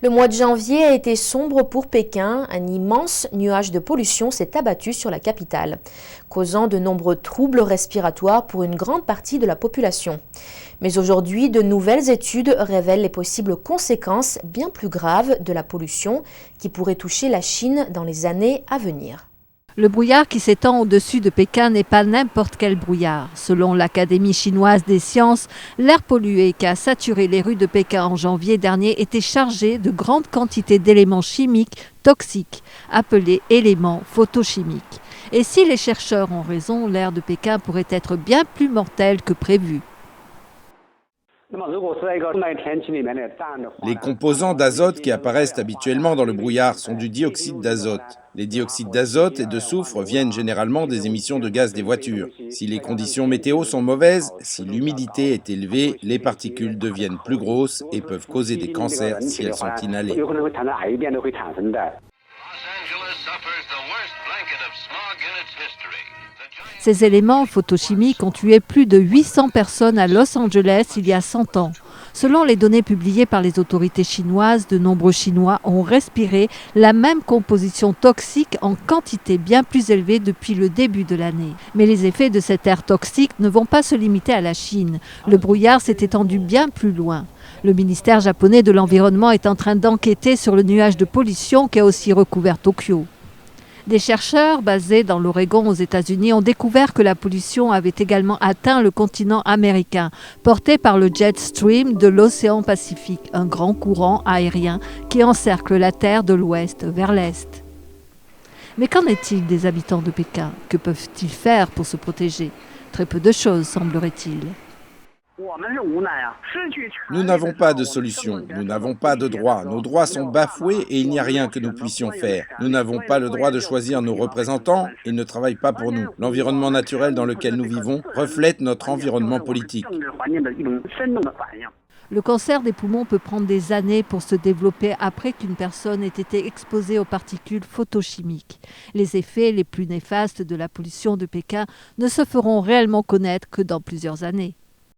Le mois de janvier a été sombre pour Pékin. Un immense nuage de pollution s'est abattu sur la capitale, causant de nombreux troubles respiratoires pour une grande partie de la population. Mais aujourd'hui, de nouvelles études révèlent les possibles conséquences bien plus graves de la pollution qui pourrait toucher la Chine dans les années à venir. Le brouillard qui s'étend au-dessus de Pékin n'est pas n'importe quel brouillard. Selon l'Académie chinoise des sciences, l'air pollué qui a saturé les rues de Pékin en janvier dernier était chargé de grandes quantités d'éléments chimiques toxiques, appelés éléments photochimiques. Et si les chercheurs ont raison, l'air de Pékin pourrait être bien plus mortel que prévu. Les composants d'azote qui apparaissent habituellement dans le brouillard sont du dioxyde d'azote. Les dioxydes d'azote et de soufre viennent généralement des émissions de gaz des voitures. Si les conditions météo sont mauvaises, si l'humidité est élevée, les particules deviennent plus grosses et peuvent causer des cancers si elles sont inhalées. Ces éléments photochimiques ont tué plus de 800 personnes à Los Angeles il y a 100 ans. Selon les données publiées par les autorités chinoises, de nombreux Chinois ont respiré la même composition toxique en quantité bien plus élevée depuis le début de l'année. Mais les effets de cet air toxique ne vont pas se limiter à la Chine. Le brouillard s'est étendu bien plus loin. Le ministère japonais de l'Environnement est en train d'enquêter sur le nuage de pollution qui a aussi recouvert Tokyo. Des chercheurs basés dans l'Oregon aux États-Unis ont découvert que la pollution avait également atteint le continent américain, porté par le jet stream de l'océan Pacifique, un grand courant aérien qui encercle la Terre de l'ouest vers l'est. Mais qu'en est-il des habitants de Pékin? Que peuvent-ils faire pour se protéger? Très peu de choses, semblerait-il. Nous n'avons pas de solution, nous n'avons pas de droits. Nos droits sont bafoués et il n'y a rien que nous puissions faire. Nous n'avons pas le droit de choisir nos représentants, ils ne travaillent pas pour nous. L'environnement naturel dans lequel nous vivons reflète notre environnement politique. Le cancer des poumons peut prendre des années pour se développer après qu'une personne ait été exposée aux particules photochimiques. Les effets les plus néfastes de la pollution de Pékin ne se feront réellement connaître que dans plusieurs années.